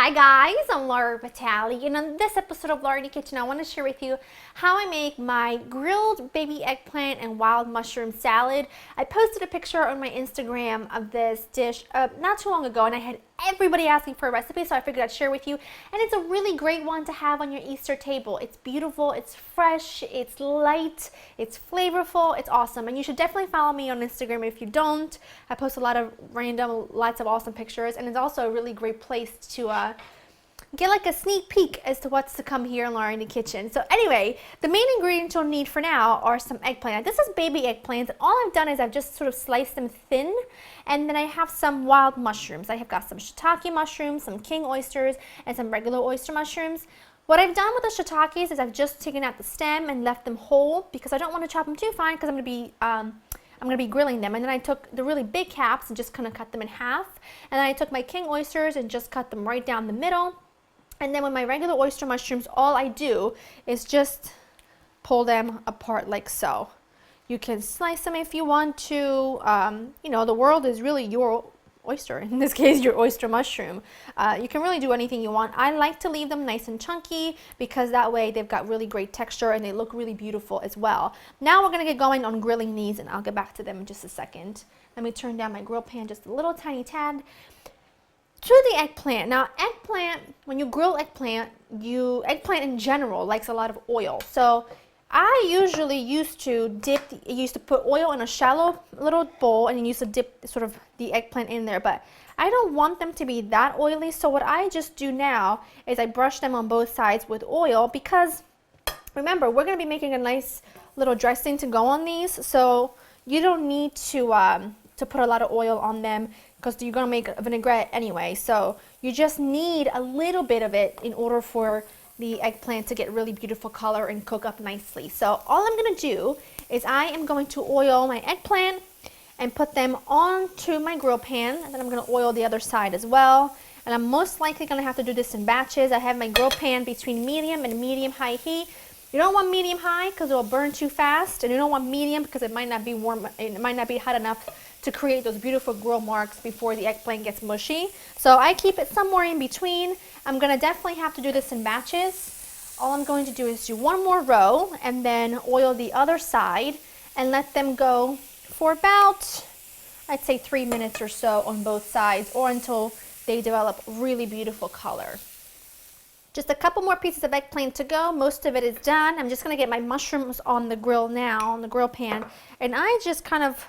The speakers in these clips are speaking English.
Hi guys, I'm Laura Vitale, and on this episode of Laura in the Kitchen, I want to share with you how I make my grilled baby eggplant and wild mushroom salad. I posted a picture on my Instagram of this dish not too long ago, and I had everybody asking for a recipe, so I figured I'd share with you. And it's a really great one to have on your Easter table. It's beautiful, it's fresh, it's light, it's flavorful, it's awesome. And you should definitely follow me on Instagram if you don't. I post a lot of lots of awesome pictures, and it's also a really great place to get like a sneak peek as to what's to come here in Laura in the Kitchen. So anyway, the main ingredients you'll need for now are some eggplant. This is baby eggplants, and all I've done is I've just sort of sliced them thin, and then I have some wild mushrooms. I have got some shiitake mushrooms, some king oysters, and some regular oyster mushrooms. What I've done with the shiitakes is I've just taken out the stem and left them whole because I don't want to chop them too fine because I'm going to be grilling them. And then I took the really big caps and just kind of cut them in half. And then I took my king oysters and just cut them right down the middle. And then with my regular oyster mushrooms, all I do is just pull them apart like so. You can slice them if you want to. You know, the world is really your oyster. In this case, your oyster mushroom. You can really do anything you want. I like to leave them nice and chunky because that way they've got really great texture and they look really beautiful as well. Now we're going to get going on grilling these, and I'll get back to them in just a second. Let me turn down my grill pan just a little tiny tad. To the eggplant. Now eggplant, when you grill eggplant, eggplant in general likes a lot of oil. So I usually used to put oil in a shallow little bowl and used to dip sort of the eggplant in there, but I don't want them to be that oily. So what I just do now is I brush them on both sides with oil because remember, we're going to be making a nice little dressing to go on these, so you don't need to put a lot of oil on them because you're going to make a vinaigrette anyway. So you just need a little bit of it in order for the eggplant to get really beautiful color and cook up nicely. So all I'm going to do is I am going to oil my eggplant and put them onto my grill pan, and then I'm going to oil the other side as well. And I'm most likely going to have to do this in batches. I have my grill pan between medium and medium-high heat. You don't want medium-high because it will burn too fast, and you don't want medium because it might not be warm, it might not be hot enough to create those beautiful grill marks before the eggplant gets mushy. So I keep it somewhere in between. I'm going to definitely have to do this in batches. All I'm going to do is do one more row and then oil the other side and let them go for about, I'd say 3 minutes or so on both sides, or until they develop really beautiful color. Just a couple more pieces of eggplant to go. Most of it is done. I'm just going to get my mushrooms on the grill now, on the grill pan, and I just kind of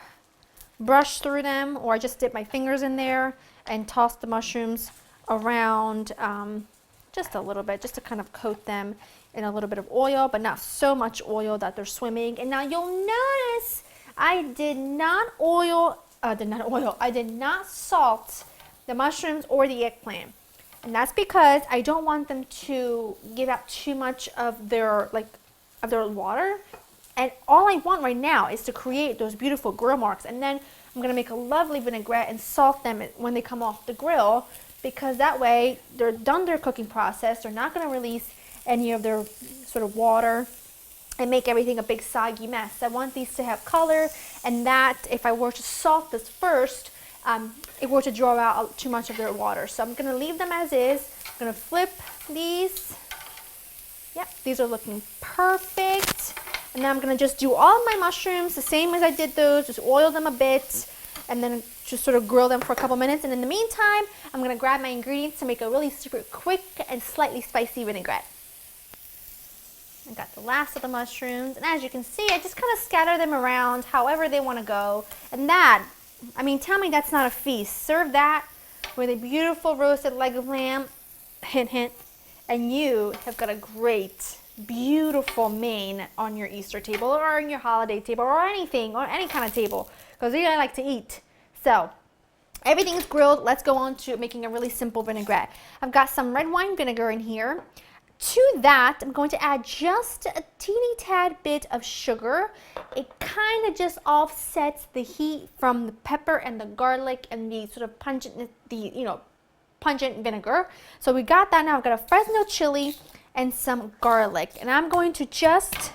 brush through them, or I just dip my fingers in there and toss the mushrooms around just a little bit, just to kind of coat them in a little bit of oil, but not so much oil that they're swimming. And now you'll notice I did not salt the mushrooms or the eggplant. And that's because I don't want them to give out too much of their water. And all I want right now is to create those beautiful grill marks. And then I'm going to make a lovely vinaigrette and salt them when they come off the grill, because that way they're done their cooking process. They're not going to release any of their sort of water and make everything a big soggy mess. I want these to have color, and that if I were to salt this first, it were to draw out too much of their water. So I'm going to leave them as is. I'm going to flip these. Yep, these are looking perfect. And then I'm going to just do all my mushrooms the same as I did those, just oil them a bit, and then just sort of grill them for a couple minutes. And in the meantime, I'm going to grab my ingredients to make a really super quick and slightly spicy vinaigrette. I got the last of the mushrooms, and as you can see, I just kind of scatter them around however they want to go. And that, I mean, tell me that's not a feast. Serve that with a beautiful roasted leg of lamb, hint, hint, and you have got a great, beautiful main on your Easter table, or on your holiday table, or anything, or any kind of table, because we like to eat. So everything's grilled. Let's go on to making a really simple vinaigrette. I've got some red wine vinegar in here. To that, I'm going to add just a teeny tad bit of sugar. It kind of just offsets the heat from the pepper and the garlic and the sort of pungent, pungent vinegar. So we got that now. I've got a Fresno chili and some garlic, and I'm going to just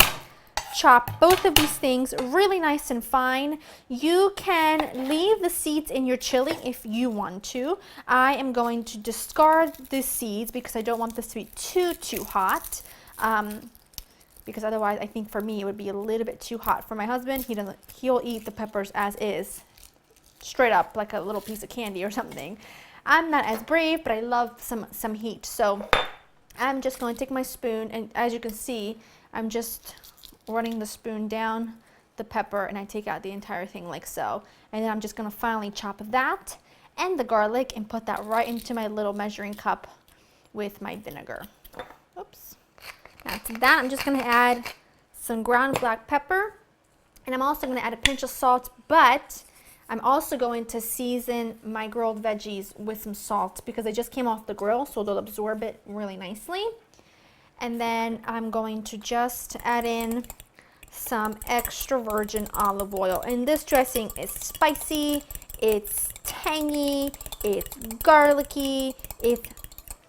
chop both of these things really nice and fine. You can leave the seeds in your chili if you want to. I am going to discard the seeds because I don't want this to be too hot. Because otherwise I think for me it would be a little bit too hot. For my husband, he'll eat the peppers as is, straight up like a little piece of candy or something. I'm not as brave, but I love some heat. So I'm just going to take my spoon, and as you can see, I'm just running the spoon down the pepper, and I take out the entire thing like so. And then I'm just going to finally chop that and the garlic and put that right into my little measuring cup with my vinegar. Oops. Now to that, I'm just going to add some ground black pepper, and I'm also going to add a pinch of salt, but I'm also going to season my grilled veggies with some salt because they just came off the grill, so they'll absorb it really nicely. And then I'm going to just add in some extra virgin olive oil. And this dressing is spicy, it's tangy, it's garlicky, it's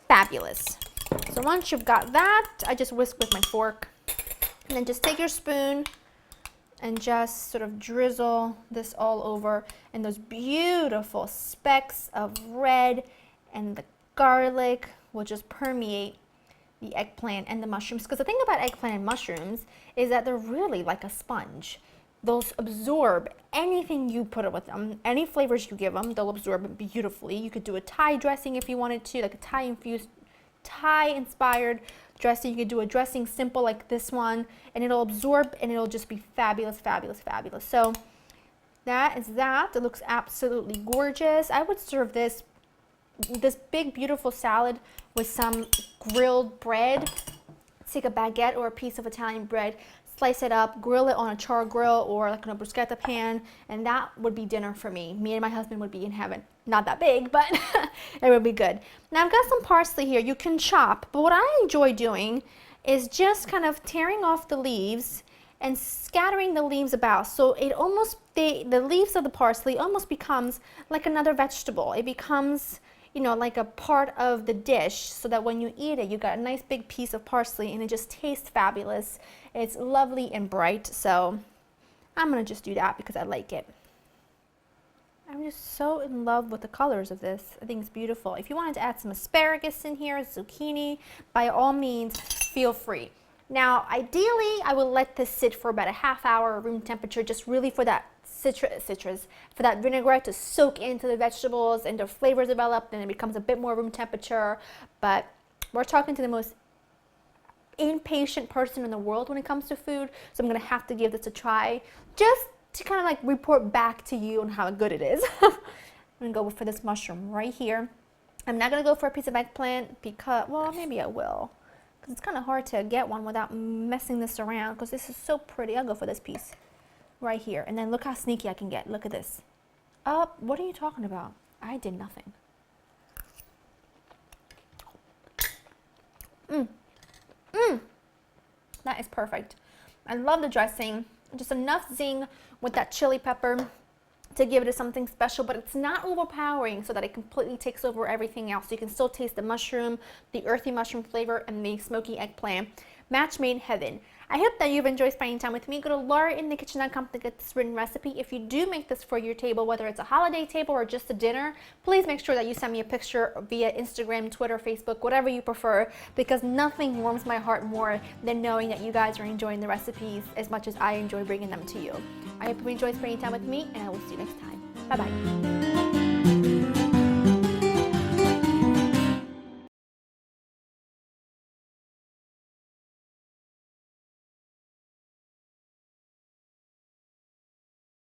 fabulous. So once you've got that, I just whisk with my fork. And then just take your spoon and just sort of drizzle this all over, and those beautiful specks of red and the garlic will just permeate the eggplant and the mushrooms. Because the thing about eggplant and mushrooms is that they're really like a sponge. They'll absorb anything you put with them, any flavors you give them, they'll absorb it beautifully. You could do a Thai dressing if you wanted to, like a Thai inspired dressing. You could do a dressing simple like this one, and it'll absorb and it'll just be fabulous, fabulous, fabulous. So that is that. It looks absolutely gorgeous. I would serve this big beautiful salad with some grilled bread. Take a baguette or a piece of Italian bread, slice it up, grill it on a char grill or like on a bruschetta pan, and that would be dinner for me. Me and my husband would be in heaven. Not that big, but it would be good. Now I've got some parsley here. You can chop, but what I enjoy doing is just kind of tearing off the leaves and scattering the leaves about. So it almost, the leaves of the parsley almost becomes like another vegetable. It becomes, you know, like a part of the dish, so that when you eat it, you got a nice big piece of parsley and it just tastes fabulous. It's lovely and bright, so I'm gonna just do that because I like it. I'm just so in love with the colors of this. I think it's beautiful. If you wanted to add some asparagus in here, zucchini, by all means, feel free. Now, ideally, I will let this sit for about a half hour at room temperature, just really for that for that vinaigrette to soak into the vegetables and the flavors develop, and it becomes a bit more room temperature. But we're talking to the most impatient person in the world when it comes to food, so I'm gonna have to give this a try, just to kind of like report back to you on how good it is. I'm gonna go for this mushroom right here. I'm not gonna go for a piece of eggplant because, well, maybe I will, because it's kind of hard to get one without messing this around, because this is so pretty. I'll go for this piece right here, and then look how sneaky I can get. Look at this. What are you talking about? I did nothing. That is perfect. I love the dressing. Just enough zing with that chili pepper to give it something special, but it's not overpowering so that it completely takes over everything else. You can still taste the mushroom, the earthy mushroom flavor, and the smoky eggplant. Match made in heaven. I hope that you've enjoyed spending time with me. Go to laurainthekitchen.com to get this written recipe. If you do make this for your table, whether it's a holiday table or just a dinner, please make sure that you send me a picture via Instagram, Twitter, Facebook, whatever you prefer, because nothing warms my heart more than knowing that you guys are enjoying the recipes as much as I enjoy bringing them to you. I hope you enjoyed spending time with me, and I will see you next time. Bye-bye.